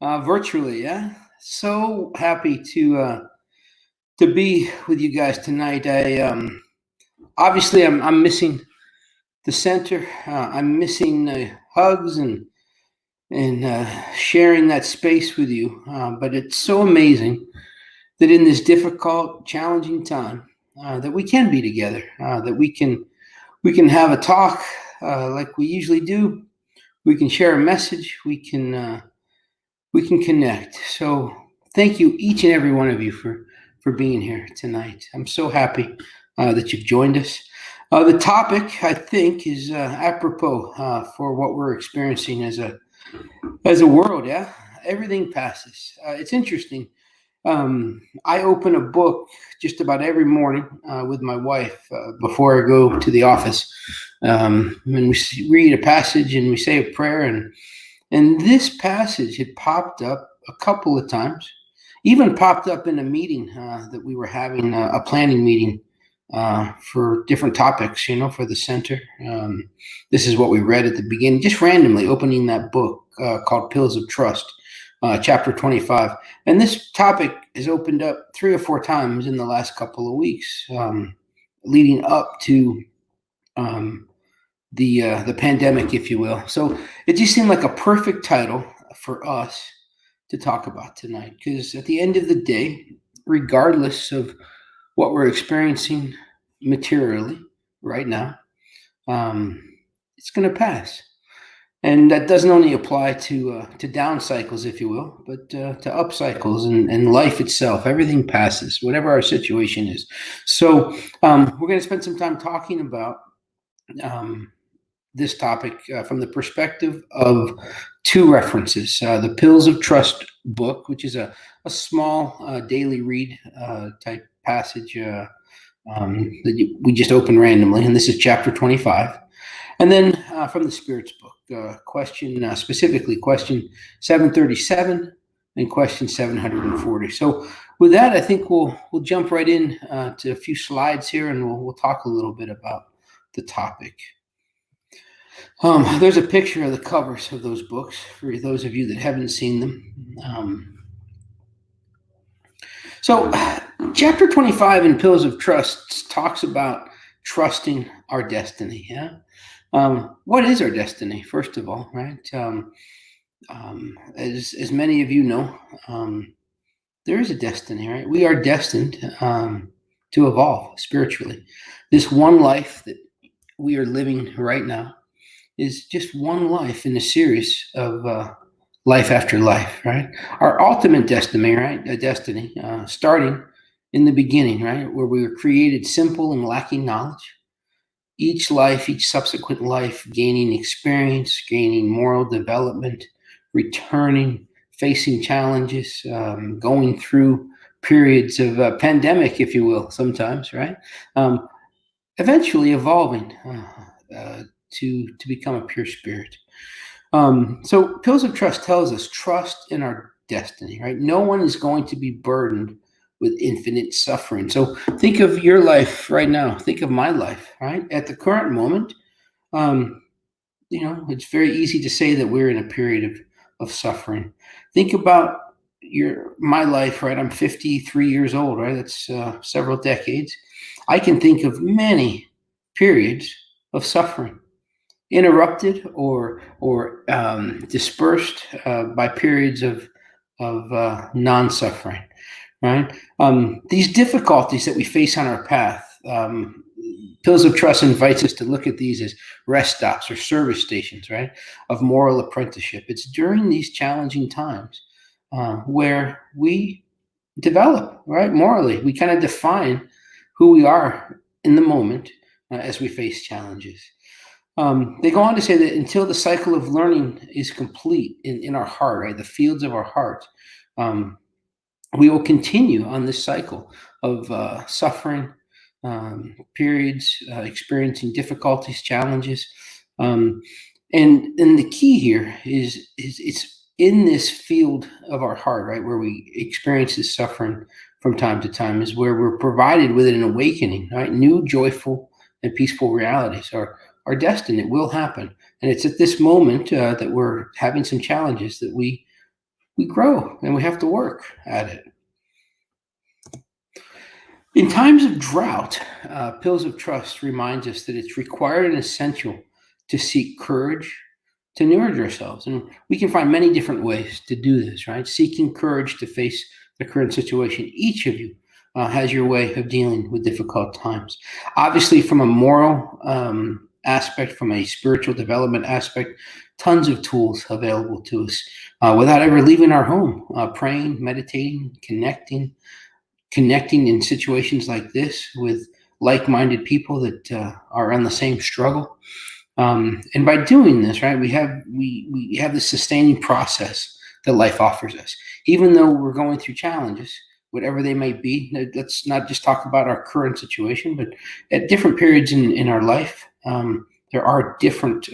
Virtually, yeah. So happy to be with you guys tonight. I'm missing the center. I'm missing hugs and sharing that space with you. But it's so amazing that in this difficult, challenging time, that we can be together. That we can have a talk like we usually do. We can share a message. We can connect. So thank you, each and every one of you, for being here tonight. I'm so happy that you've joined us. The topic, I think, is apropos for what we're experiencing as a world. Yeah, everything passes. It's interesting. I open a book just about every morning with my wife before I go to the office, and we read a passage and we say a prayer, and this passage had popped up a couple of times, even popped up in a meeting that we were having, a planning meeting for different topics, for the center. This is what we read at the beginning, just randomly opening that book called Pills of Trust, chapter 25. And this topic has opened up 3 or 4 times in the last couple of weeks, leading up to the pandemic, if you will. So it just seemed like a perfect title for us to talk about tonight, because at the end of the day, regardless of what we're experiencing materially right now, it's going to pass. And that doesn't only apply to down cycles, if you will, but to up cycles and life itself. Everything passes, whatever our situation is. So we're going to spend some time talking about this topic from the perspective of 2 references. The Pills of Trust book, which is a small daily read type passage that we just open randomly, and this is chapter 25. And then from the Spirit's book, specifically question 737 and question 740. So with that, I think we'll jump right in to a few slides here, and we'll talk a little bit about the topic. There's a picture of the covers of those books for those of you that haven't seen them. So chapter 25 in Pills of Trust talks about trusting our destiny. Yeah. What is our destiny, first of all, right? As many of you know, there is a destiny, right? We are destined to evolve spiritually. This one life that we are living right now is just one life in a series of life after life, right? Our ultimate destiny, right? A destiny starting in the beginning, right? Where we were created simple and lacking knowledge. Each life, each subsequent life, gaining experience, gaining moral development, returning, facing challenges, going through periods of pandemic, if you will, sometimes, right? Eventually evolving to become a pure spirit. So Pills of Trust tells us trust in our destiny, right? No one is going to be burdened with infinite suffering. So think of your life right now. Think of my life, right? At the current moment, it's very easy to say that we're in a period of suffering. Think about my life, right? I'm 53 years old, right? That's several decades. I can think of many periods of suffering, interrupted or dispersed by periods of non-suffering, right? These difficulties that we face on our path, Pills of Trust invites us to look at these as rest stops or service stations, right, of moral apprenticeship. It's during these challenging times where we develop, right, morally. We kind of define who we are in the moment as we face challenges. They go on to say that until the cycle of learning is complete in our heart, right, the fields of our heart, we will continue on this cycle of suffering, periods, experiencing difficulties, challenges. And the key here is it's in this field of our heart, right, where we experience this suffering from time to time, is where we're provided with an awakening, right? New, joyful, and peaceful realities are destined. It will happen. And it's at this moment that we're having some challenges that we we grow and we have to work at it. In times of drought, Pills of Trust reminds us that it's required and essential to seek courage to nourish ourselves. And we can find many different ways to do this, right? Seeking courage to face the current situation. Each of you has your way of dealing with difficult times. Obviously, from a moral aspect, from a spiritual development aspect, tons of tools available to us without ever leaving our home, praying, meditating, connecting in situations like this with like-minded people that are on the same struggle. And by doing this, right, we have the sustaining process that life offers us. Even though we're going through challenges, whatever they may be, let's not just talk about our current situation, but at different periods in our life, there are different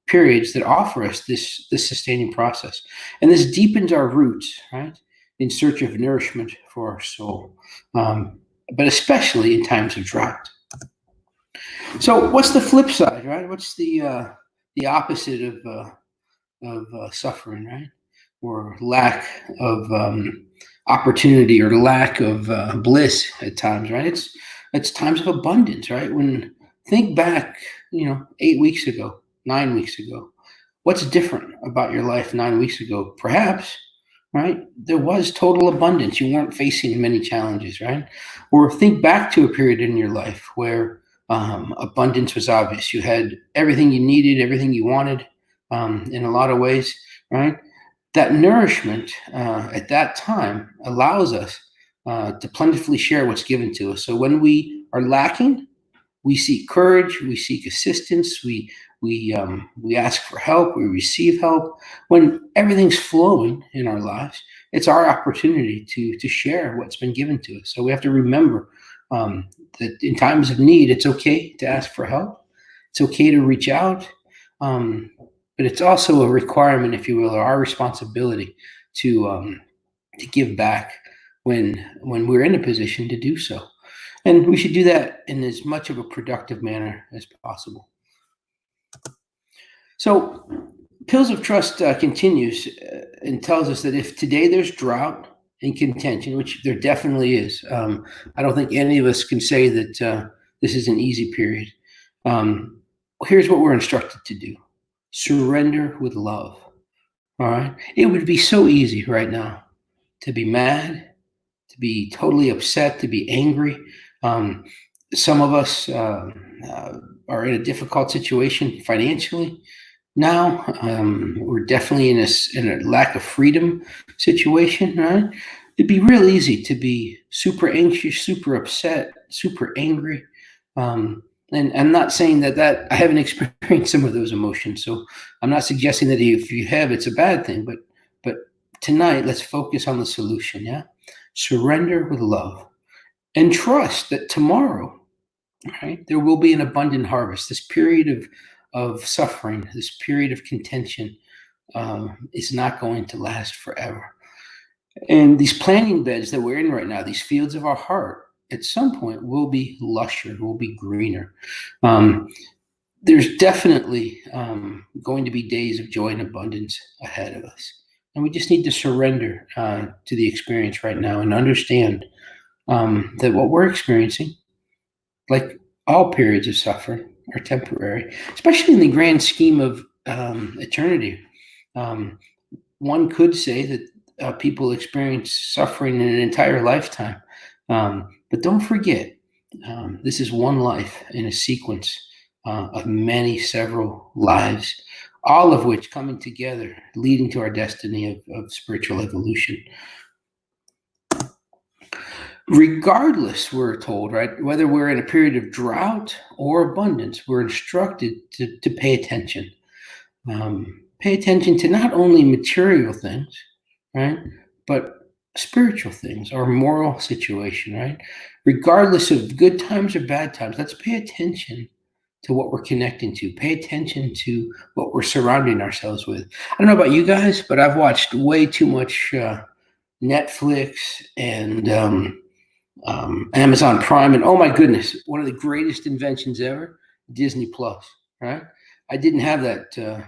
periods that offer us this sustaining process. And this deepens our roots, right, in search of nourishment for our soul, but especially in times of drought. So what's the flip side, right? What's the opposite of suffering, right? Or lack of opportunity, or lack of bliss at times, right? It's times of abundance, right? When think back, 8 weeks ago, 9 weeks ago, what's different about your life 9 weeks ago? Perhaps, right? There was total abundance. You weren't facing many challenges, right? Or think back to a period in your life where abundance was obvious. You had everything you needed, everything you wanted, in a lot of ways, right? That nourishment at that time allows us to plentifully share what's given to us. So when we are lacking, we seek courage, we seek assistance, we ask for help, we receive help. When everything's flowing in our lives, it's our opportunity to share what's been given to us. So we have to remember that in times of need, it's okay to ask for help. It's okay to reach out. But it's also a requirement, if you will, or our responsibility to give back when we're in a position to do so. And we should do that in as much of a productive manner as possible. So Pills of Trust continues and tells us that if today there's drought and contention, which there definitely is, I don't think any of us can say that this is an easy period. Here's what we're instructed to do. Surrender with love. All right. It would be so easy right now to be mad, to be totally upset, to be angry. Some of us are in a difficult situation financially now. We're definitely in a lack of freedom situation, right? It'd be real easy to be super anxious, super upset, super angry. And I'm not saying that I haven't experienced some of those emotions. So I'm not suggesting that if you have, it's a bad thing. But tonight, let's focus on the solution. Yeah, surrender with love, and trust that tomorrow, right, there will be an abundant harvest. This period of suffering, this period of contention, is not going to last forever. And these planting beds that we're in right now, these fields of our heart, at some point will be lusher, will be greener. There's definitely going to be days of joy and abundance ahead of us. And we just need to surrender to the experience right now and understand that what we're experiencing, like all periods of suffering, are temporary, especially in the grand scheme of eternity. One could say that people experience suffering in an entire lifetime. But don't forget, this is one life in a sequence of several lives, all of which coming together, leading to our destiny of spiritual evolution. Regardless, we're told, right, whether we're in a period of drought or abundance, we're instructed to pay attention. Pay attention to not only material things, right, but spiritual things, our moral situation, right? Regardless of good times or bad times, let's pay attention to what we're connecting to. Pay attention to what we're surrounding ourselves with. I don't know about you guys, but I've watched way too much Netflix and Amazon Prime, and oh my goodness, one of the greatest inventions ever, Disney Plus, right? I didn't have that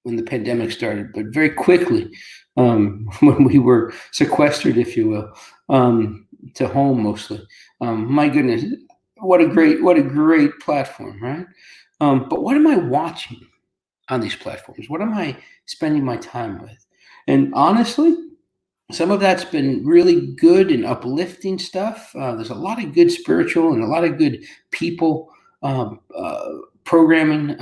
when the pandemic started, but very quickly when we were sequestered, if you will, to home mostly. My goodness, what a great platform, right? But what am I watching on these platforms? What am I spending my time with? And honestly, some of that's been really good and uplifting stuff. There's a lot of good spiritual and a lot of good people programming,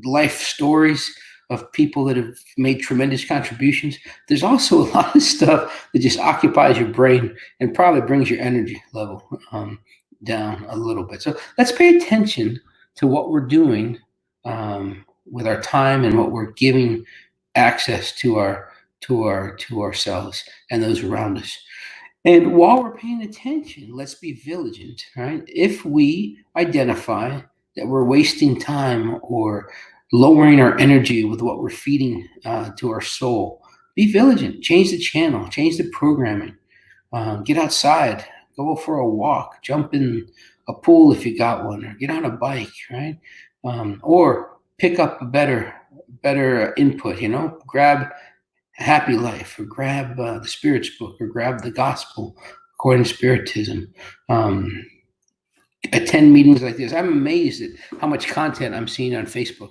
life stories of people that have made tremendous contributions. There's also a lot of stuff that just occupies your brain and probably brings your energy level down a little bit. So let's pay attention to what we're doing with our time and what we're giving access to ourselves and those around us. And while we're paying attention, let's be vigilant, right? If we identify that we're wasting time or lowering our energy with what we're feeding to our soul, be vigilant. Change the channel, change the programming. Get outside, go for a walk, jump in a pool if you got one, or get on a bike, right? Or pick up a better input. Grab Happy Life, or grab the Spirit's book, or grab the Gospel according to Spiritism. Attend meetings like this. I'm amazed at how much content I'm seeing on Facebook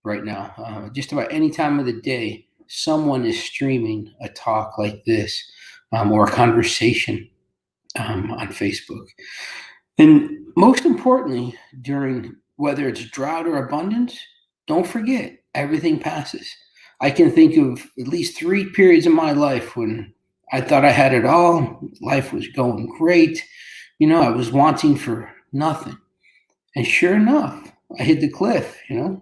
right now. Just about any time of the day, someone is streaming a talk like this or a conversation on Facebook. And most importantly, during whether it's drought or abundance, don't forget, everything passes. I can think of at least 3 periods in my life when I thought I had it all. Life was going great. I was wanting for nothing. And sure enough, I hit the cliff, and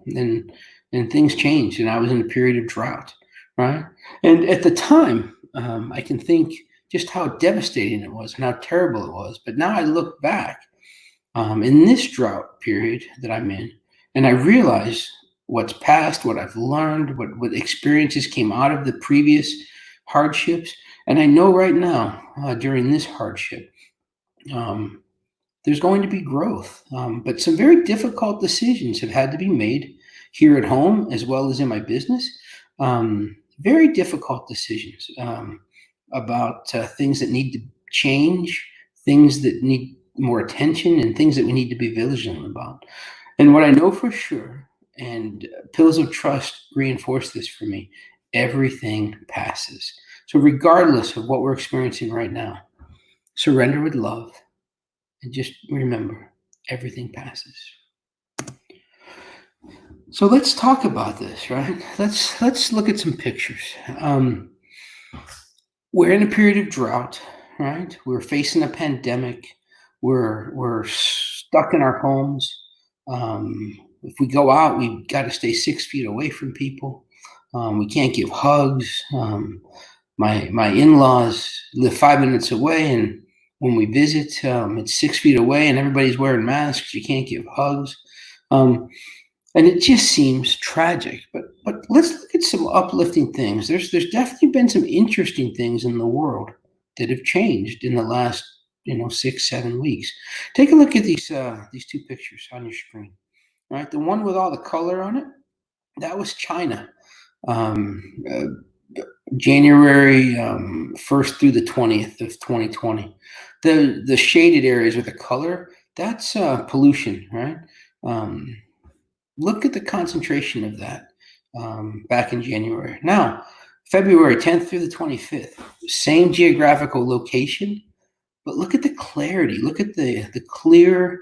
things changed, and I was in a period of drought, right? And at the time, I can think just how devastating it was and how terrible it was. But now I look back in this drought period that I'm in, and I realize what's past, what I've learned, what experiences came out of the previous hardships. And I know right now, during this hardship, there's going to be growth. But some very difficult decisions have had to be made here at home as well as in my business. Very difficult decisions about things that need to change, things that need more attention, and things that we need to be vigilant about. And what I know for sure, and Pills of Trust reinforce this for me, everything passes. So regardless of what we're experiencing right now, surrender with love, and just remember, everything passes. So let's talk about this, right? Let's look at some pictures. We're in a period of drought, right? We're facing a pandemic. We're stuck in our homes. If we go out, we've got to stay 6 feet away from people. We can't give hugs. My in-laws live 5 minutes away, and when we visit, it's 6 feet away, and everybody's wearing masks. You can't give hugs. And it just seems tragic. But let's look at some uplifting things. There's definitely been some interesting things in the world that have changed in the last 6-7 weeks. Take a look at these 2 pictures on your screen. Right, the one with all the color on it, that was China, January 1st through the 20th of 2020. The shaded areas with the color, that's pollution, right? Look at the concentration of that back in January. Now, February 10th through the 25th, same geographical location, but look at the clarity. Look at the clear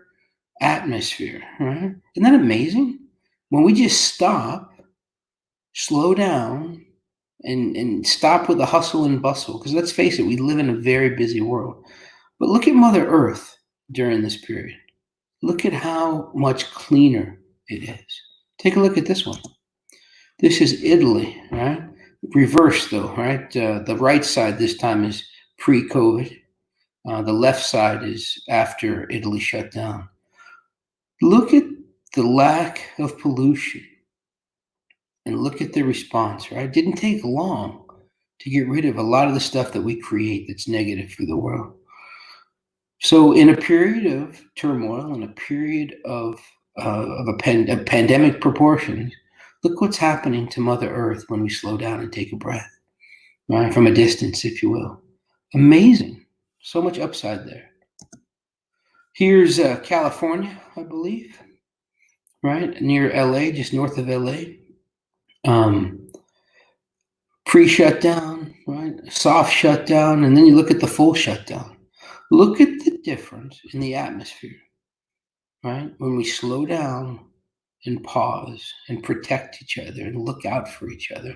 atmosphere, right? Isn't that amazing? When we just stop, slow down, and stop with the hustle and bustle, because let's face it, we live in a very busy world. But look at Mother Earth during this period. Look at how much cleaner it is. Take a look at this one. This is Italy, right? Reverse though, right? The right side this time is pre-COVID. The left side is after Italy shut down. Look at the lack of pollution and look at the response, right? It didn't take long to get rid of a lot of the stuff that we create that's negative for the world. So in a period of turmoil, in a period of pandemic proportions, Look what's happening to Mother Earth when we slow down and take a breath, right? From a distance, if you will. Amazing. So much upside there. Here's California, I believe, right? Near LA, just north of LA. Pre-shutdown, right? Soft shutdown, and then you look at the full shutdown. Look at the difference in the atmosphere, right? When we slow down and pause and protect each other and look out for each other.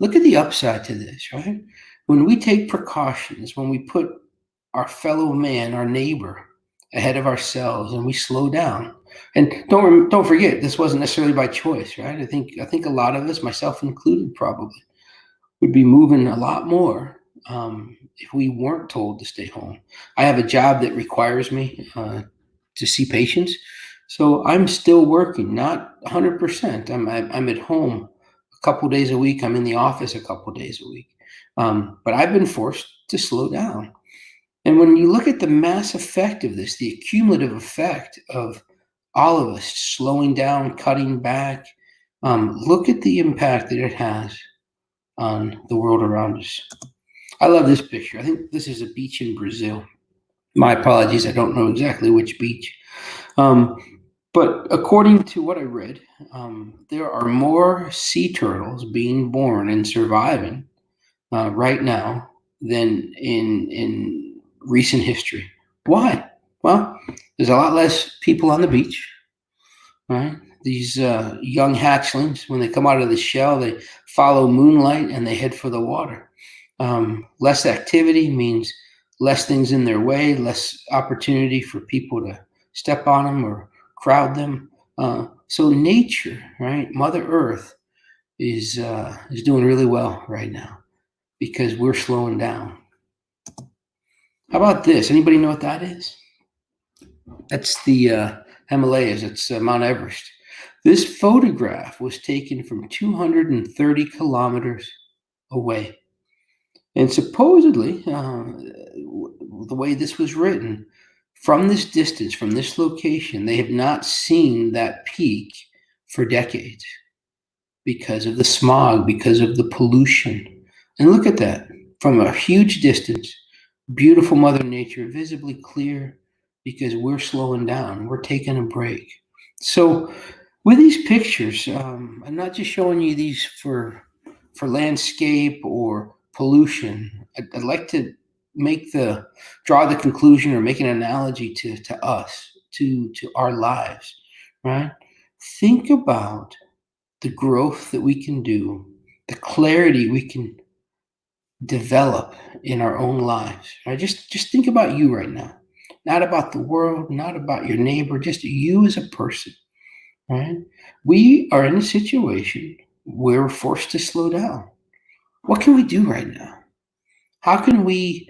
Look at the upside to this, right? When we take precautions, when we put our fellow man, our neighbor, ahead of ourselves, and we slow down. And don't forget, this wasn't necessarily by choice, right? I think a lot of us, myself included, probably would be moving a lot more if we weren't told to stay home. I have a job that requires me to see patients, so I'm still working, not 100%. I'm at home a couple days a week. I'm in the office a couple days a week, but I've been forced to slow down. And when you look at the mass effect of this, the cumulative effect of all of us slowing down, cutting back, look at the impact that it has on the world around us. I love this picture. I think this is a beach in Brazil. My apologies, I don't know exactly which beach. But according to what I read, there are more sea turtles being born and surviving right now than in recent history. Why? Well, there's a lot less people on the beach, right? These young hatchlings, when they come out of the shell, they follow moonlight and they head for the water. Less activity means less things in their way, less opportunity for people to step on them or crowd them. So nature, right, Mother Earth, is doing really well right now because we're slowing down. How about this? Anybody know what that is? That's the Himalayas. It's Mount Everest. This photograph was taken from 230 kilometers away. And supposedly, the way this was written, from this distance, from this location, they have not seen that peak for decades because of the smog, because of the pollution. And look at that, from a huge distance, beautiful Mother Nature, visibly clear, because we're slowing down, we're taking a break. So with these pictures, I'm not just showing you these for landscape or pollution. I'd like to draw the conclusion or make an analogy to us, to our lives, right? Think about the growth that we can do, the clarity we can develop in our own lives, right? Just think about you right now, not about the world, not about your neighbor, just you as a person, right? We are in a situation where we're forced to slow down. What can we do right now? How can we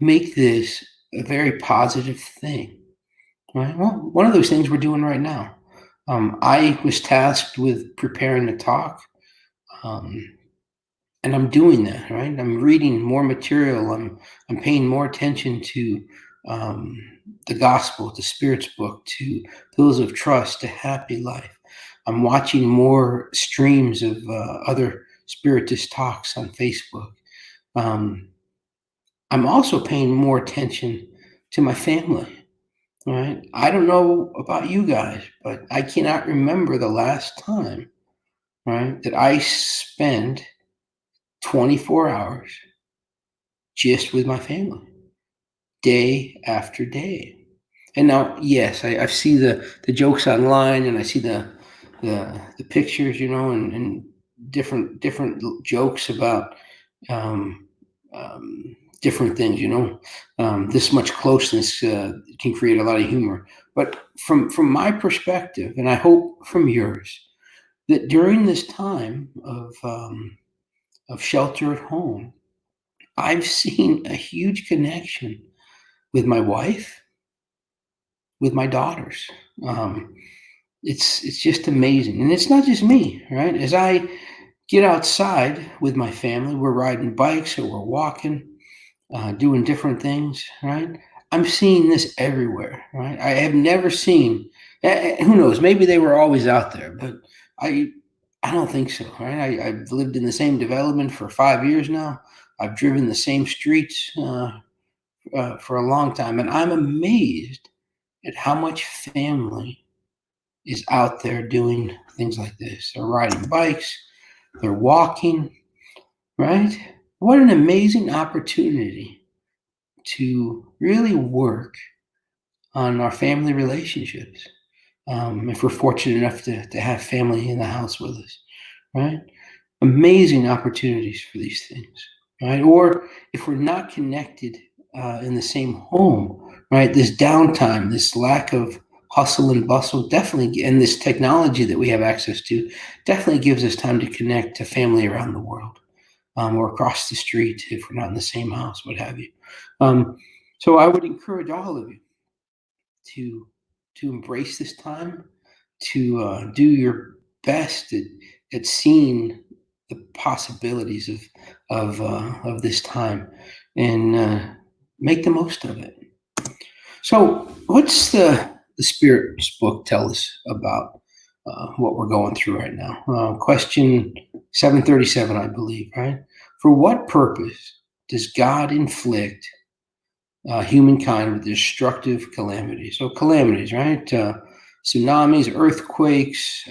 make this a very positive thing, right? Well, one of those things we're doing right now. I was tasked with preparing a talk, and I'm doing that, right? I'm reading more material. I'm paying more attention to the gospel, the Spirit's book, to Pillars of Trust, to Happy Life. I'm watching more streams of other Spiritist talks on Facebook. I'm also paying more attention to my family, right? I don't know about you guys, but I cannot remember the last time, right, that I spent 24 hours just with my family, day after day. And now, yes, I see the jokes online, and I see the pictures, and different jokes about different things, this much closeness can create a lot of humor. But from my perspective, and I hope from yours, that during this time of shelter at home, I've seen a huge connection with my wife, with my daughters. It's just amazing. And it's not just me, right? As I get outside with my family, we're riding bikes or we're walking, doing different things, right? I'm seeing this everywhere, right? I have never seen, who knows, maybe they were always out there, but I I don't think so, right? I've lived in the same development for 5 years now. I've driven the same streets for a long time, and I'm amazed at how much family is out there doing things like this. They're riding bikes, they're walking, right? What an amazing opportunity to really work on our family relationships. If we're fortunate enough to have family in the house with us, right? Amazing opportunities for these things, right? Or if we're not connected in the same home, right? This downtime, this lack of hustle and bustle definitely, and this technology that we have access to definitely gives us time to connect to family around the world, or across the street if we're not in the same house, what have you. So I would encourage all of you to embrace this time, to do your best at seeing the possibilities of this time, and make the most of it. So, what's the Spirit's book tell us about what we're going through right now? Question 737, I believe. Right? For what purpose does God inflict humankind with destructive calamities? So calamities, right? Tsunamis, earthquakes,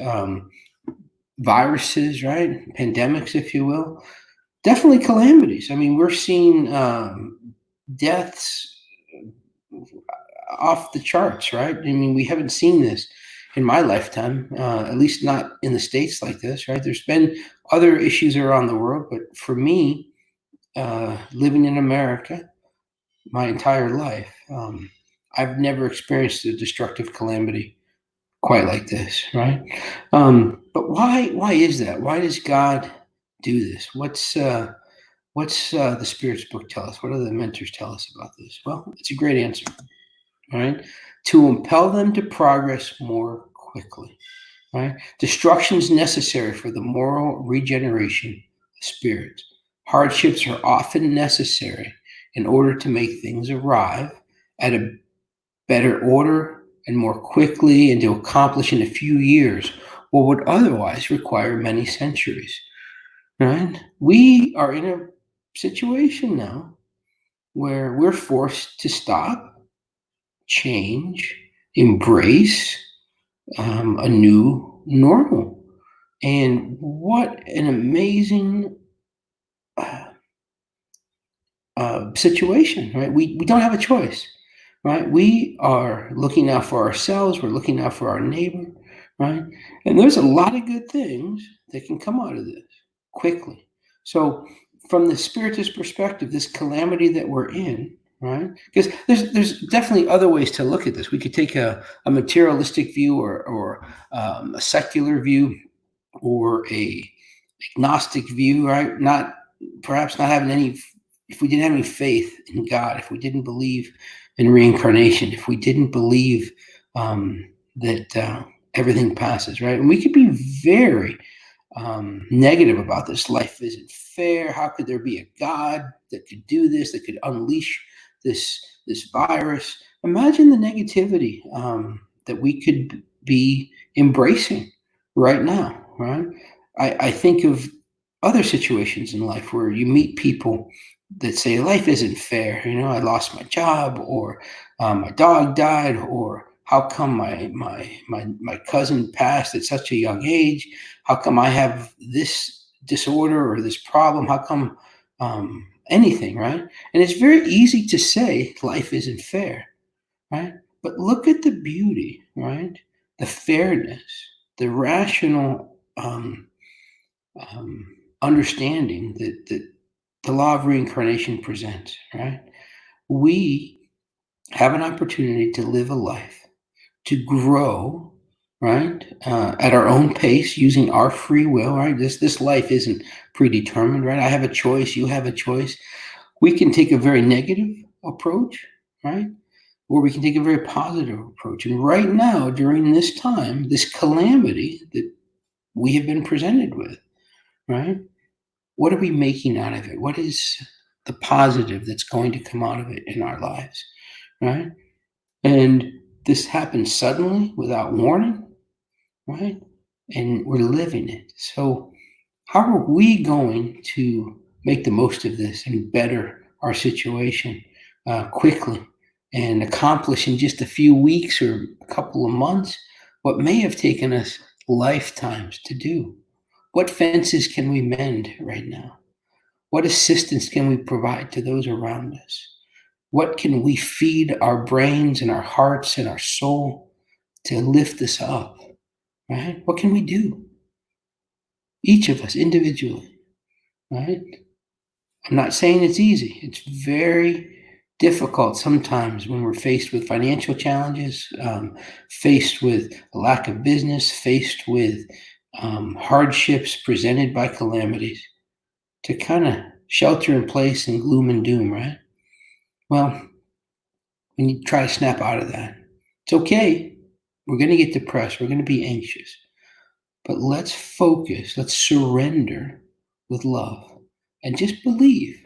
viruses, right? Pandemics, if you will. Definitely calamities. I mean, we're seeing deaths off the charts, right? I mean, we haven't seen this in my lifetime, at least not in the States like this, right? There's been other issues around the world, but for me, living in America my entire life, I've never experienced a destructive calamity quite like this, right? But why is that? Why does God do this? What's the Spirit's book tell us? What do the mentors tell us about this? Well, it's a great answer, right? To impel them to progress more quickly, right? Destruction is necessary for the moral regeneration of spirits. Hardships are often necessary in order to make things arrive at a better order and more quickly, and to accomplish in a few years what would otherwise require many centuries, right? We are in a situation now where we're forced to stop, change, embrace a new normal. And what an amazing situation, right? We don't have a choice, right? We are looking out for ourselves, we're looking out for our neighbor, right? And there's a lot of good things that can come out of this quickly. So, from the Spiritist perspective, this calamity that we're in, right? Because there's definitely other ways to look at this. We could take a materialistic view, or a secular view, or a agnostic view, right? Not perhaps not having any. If we didn't have any faith in God, if we didn't believe in reincarnation, if we didn't believe that everything passes, right? And we could be very negative about this. Life isn't fair. How could there be a God that could do this, that could unleash this virus? Imagine the negativity that we could be embracing right now, right? I think of other situations in life where you meet people that say life isn't fair. I lost my job, or my dog died, or how come my cousin passed at such a young age? How come I have this disorder or this problem? How come anything, right? And it's very easy to say life isn't fair, right? But look at the beauty, right? The fairness, the rational understanding that the law of reincarnation presents, right? We have an opportunity to live a life, to grow, right? At our own pace, using our free will, right? This life isn't predetermined, right? I have a choice, you have a choice. We can take a very negative approach, right? Or we can take a very positive approach. And right now, during this time, this calamity that we have been presented with, right? What are we making out of it? What is the positive that's going to come out of it in our lives, right? And this happens suddenly without warning, right? and we're living it. So how are we going to make the most of this and better our situation quickly and accomplish in just a few weeks or a couple of months what may have taken us lifetimes to do? What fences can we mend right now? What assistance can we provide to those around us? What can we feed our brains and our hearts and our soul to lift us up? Right? What can we do? Each of us individually, right? I'm not saying it's easy. It's very difficult sometimes when we're faced with financial challenges, faced with a lack of business, faced with hardships presented by calamities, to kind of shelter in place in gloom and doom, right? Well, we need to try to snap out of that. It's okay. We're going to get depressed. We're going to be anxious. But let's focus. Let's surrender with love and just believe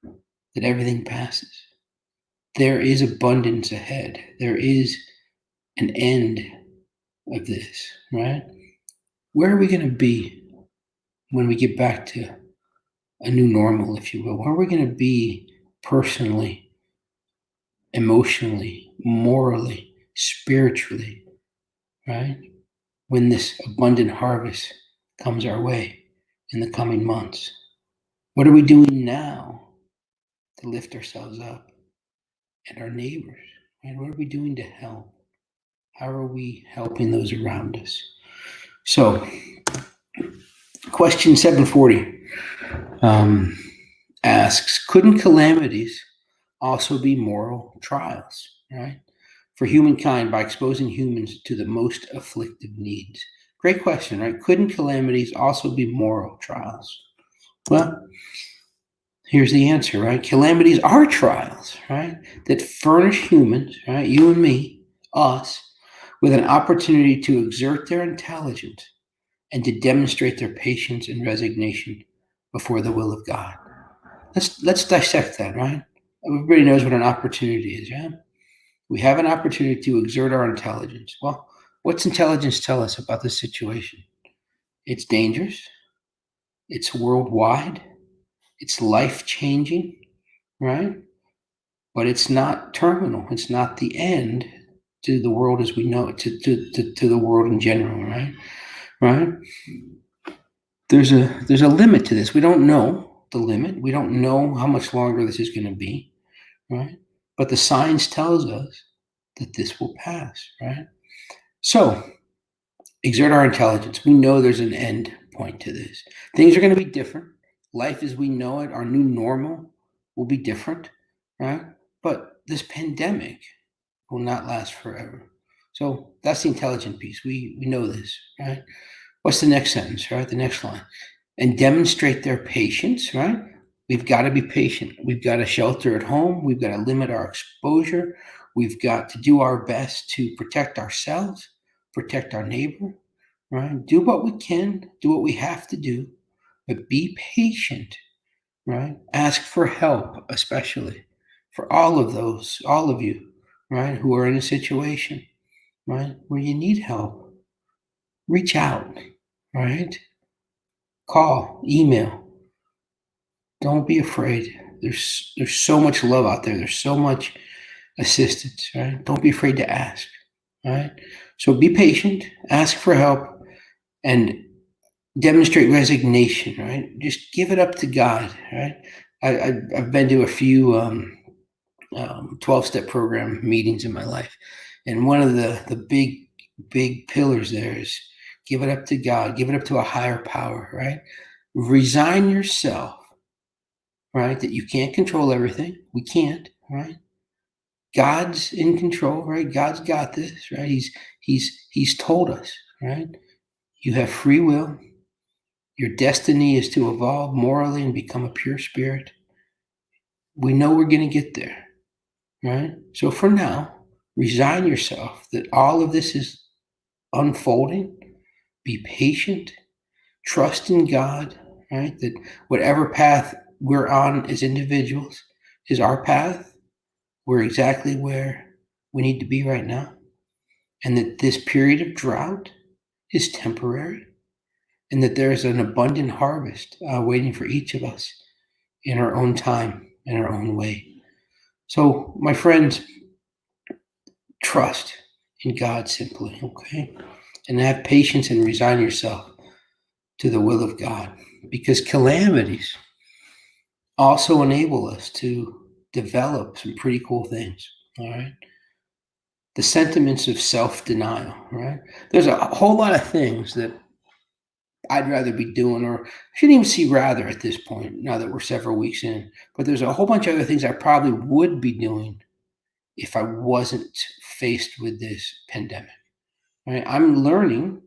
that everything passes. There is abundance ahead. There is an end of this, right? Where are we going to be when we get back to a new normal, if you will? Where are we going to be personally, emotionally, morally, spiritually, right? When this abundant harvest comes our way in the coming months. What are we doing now to lift ourselves up and our neighbors? And what are we doing to help? How are we helping those around us? So, question 740 asks, couldn't calamities also be moral trials, right? For humankind by exposing humans to the most afflictive needs? Great question, right? Couldn't calamities also be moral trials? Well, here's the answer, right? Calamities are trials, right? That furnish humans, right? You and me, us, with an opportunity to exert their intelligence and to demonstrate their patience and resignation before the will of God. Let's dissect that, right? Everybody knows what an opportunity is, yeah? We have an opportunity to exert our intelligence. Well, what's intelligence tell us about the situation? It's dangerous. It's worldwide. It's life-changing, right? But it's not terminal. It's not the end to the world as we know it, to the world in general, right? Right? There's a limit to this. We don't know the limit. We don't know how much longer this is going to be, right? But the science tells us that this will pass, right? So, exert our intelligence. We know there's an end point to this. Things are going to be different. Life as we know it, our new normal, will be different, right? But this pandemic will not last forever. So that's the intelligent piece. We know this, right? What's the next sentence, right? The next line. And demonstrate their patience, right? We've got to be patient. We've got to shelter at home. We've got to limit our exposure. We've got to do our best to protect ourselves, protect our neighbor, right? Do what we can, do what we have to do, but be patient, right? Ask for help, especially for all of you, right, who are in a situation, right, where you need help. Reach out, right? Call, email. Don't be afraid. There's so much love out there. There's so much assistance, right? Don't be afraid to ask, right? So be patient, ask for help, and demonstrate resignation, right? Just give it up to God, right? I've been to a few 12-step program meetings in my life, and one of the big pillars there is give it up to God, give it up to a higher power, right? Resign yourself, right? That you can't control everything. We can't, right? God's in control, right? God's got this, right? He's told us, right? You have free will. Your destiny is to evolve morally and become a pure spirit. We know we're going to get there, right? So for now, resign yourself that all of this is unfolding. Be patient. Trust in God, right? That whatever path we're on as individuals is our path. We're exactly where we need to be right now. And that this period of drought is temporary, and that there is an abundant harvest waiting for each of us in our own time, in our own way. So, my friends, trust in God simply, okay? And have patience and resign yourself to the will of God, because calamities also enable us to develop some pretty cool things, all right? The sentiments of self-denial, right? There's a whole lot of things that I'd rather be doing, or I shouldn't even see rather at this point, now that we're several weeks in, but there's a whole bunch of other things I probably would be doing if I wasn't faced with this pandemic, right? I'm learning,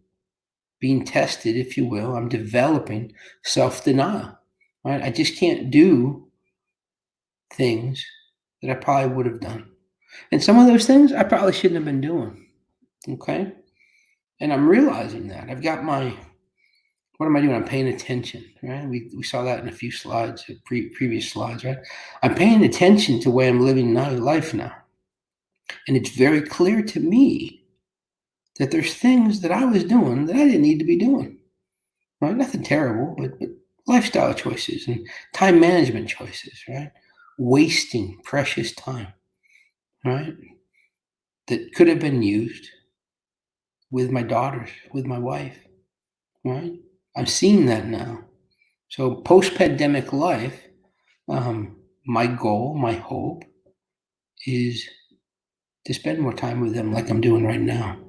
being tested, if you will. I'm developing self-denial, right? I just can't do things that I probably would have done. And some of those things I probably shouldn't have been doing, okay? And I'm realizing that. I've got my, what am I doing? I'm paying attention, right? We saw that in a few slides, previous slides, right? I'm paying attention to the way I'm living my life now. And it's very clear to me that there's things that I was doing that I didn't need to be doing, right? Nothing terrible, but lifestyle choices and time management choices, right? Wasting precious time, right? That could have been used with my daughters, with my wife, right? I'm seeing that now. So post-pandemic life, my goal, my hope is to spend more time with them like I'm doing right now.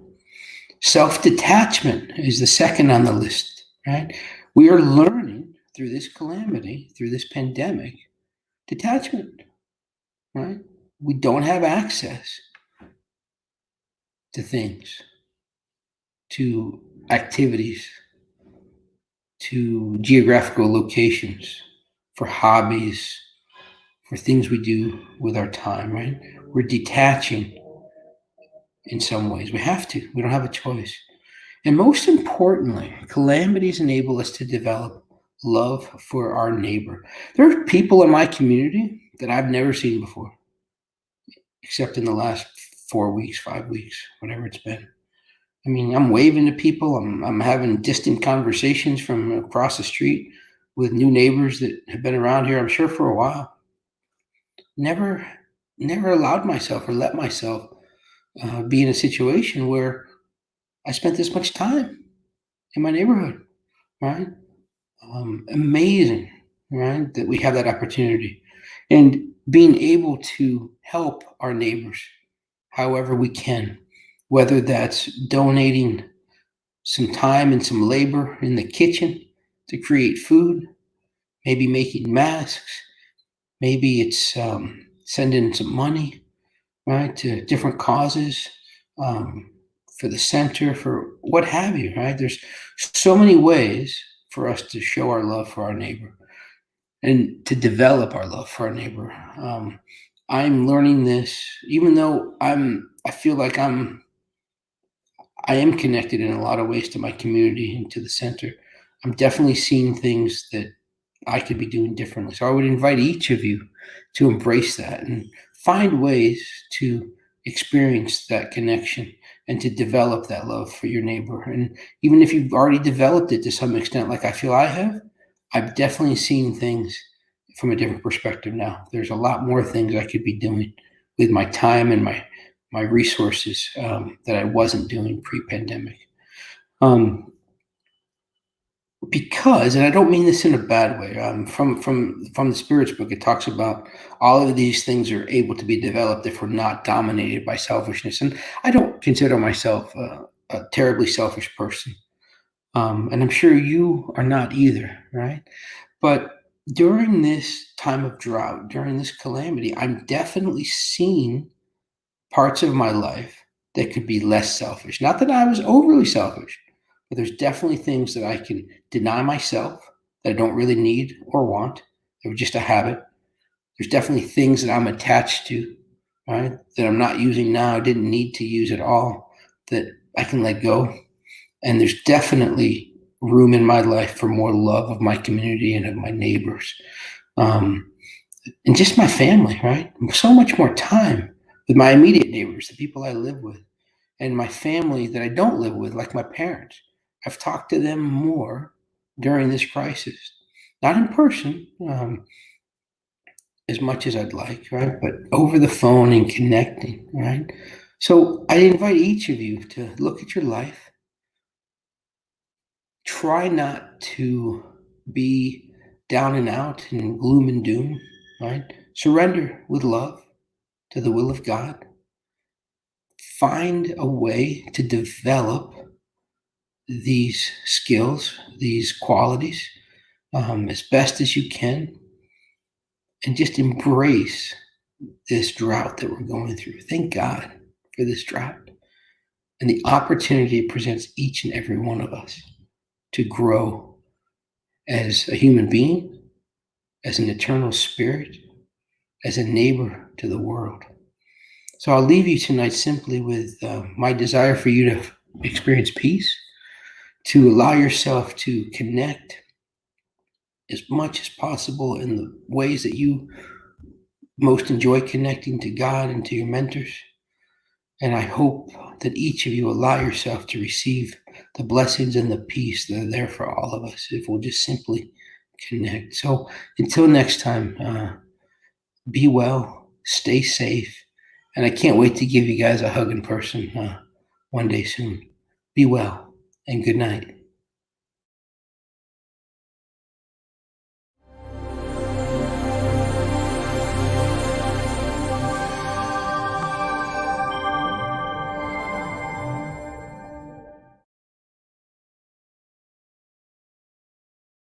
Self-detachment is the second on the list, right? We are learning through this calamity, through this pandemic, detachment, right? We don't have access to things, to activities, to geographical locations, for hobbies, for things we do with our time, right? We're detaching in some ways. We have to. We don't have a choice. And most importantly, calamities enable us to develop love for our neighbor. There are people in my community that I've never seen before, except in the last 4 weeks, 5 weeks, whatever it's been. I mean, I'm waving to people. I'm having distant conversations from across the street with new neighbors that have been around here, I'm sure, for a while. Never allowed myself or let myself be in a situation where I spent this much time in my neighborhood, right? Amazing, right? That we have that opportunity, and being able to help our neighbors however we can, whether that's donating some time and some labor in the kitchen to create food, maybe making masks, maybe it's sending some money, right, to different causes, for the center, for what have you, right? There's so many ways for us to show our love for our neighbor and to develop our love for our neighbor. I'm learning this, even though I feel like I am connected in a lot of ways to my community and to the center. I'm definitely seeing things that I could be doing differently. So I would invite each of you to embrace that and find ways to experience that connection and to develop that love for your neighbor. And even if you've already developed it to some extent, like I feel I have, I've definitely seen things from a different perspective now. There's a lot more things I could be doing with my time and my resources that I wasn't doing pre-pandemic. Because, and I don't mean this in a bad way, from the Spirit's book, it talks about all of these things are able to be developed if we're not dominated by selfishness. And I don't consider myself a terribly selfish person, and I'm sure you are not either, right? But during this time of drought, during this calamity, I'm definitely seeing parts of my life that could be less selfish. Not that I was overly selfish, but there's definitely things that I can deny myself that I don't really need or want. They were just a habit. There's definitely things that I'm attached to, right? That I'm not using now, I didn't need to use at all, that I can let go. And there's definitely room in my life for more love of my community and of my neighbors. And just my family, right? So much more time with my immediate neighbors, the people I live with, and my family that I don't live with, like my parents. I've talked to them more during this crisis, not in person, as much as I'd like, right? But over the phone and connecting, right? So I invite each of you to look at your life. Try not to be down and out in gloom and doom, right? Surrender with love to the will of God. Find a way to develop these skills, these qualities, as best as you can, and just embrace this drought that we're going through. Thank God for this drought and the opportunity it presents each and every one of us to grow as a human being, as an eternal spirit, as a neighbor to the world. So I'll leave you tonight simply with my desire for you to experience peace, to allow yourself to connect as much as possible in the ways that you most enjoy connecting to God and to your mentors. And I hope that each of you allow yourself to receive the blessings and the peace that are there for all of us if we'll just simply connect. So until next time, be well, stay safe, and I can't wait to give you guys a hug in person one day soon. Be well, and good night.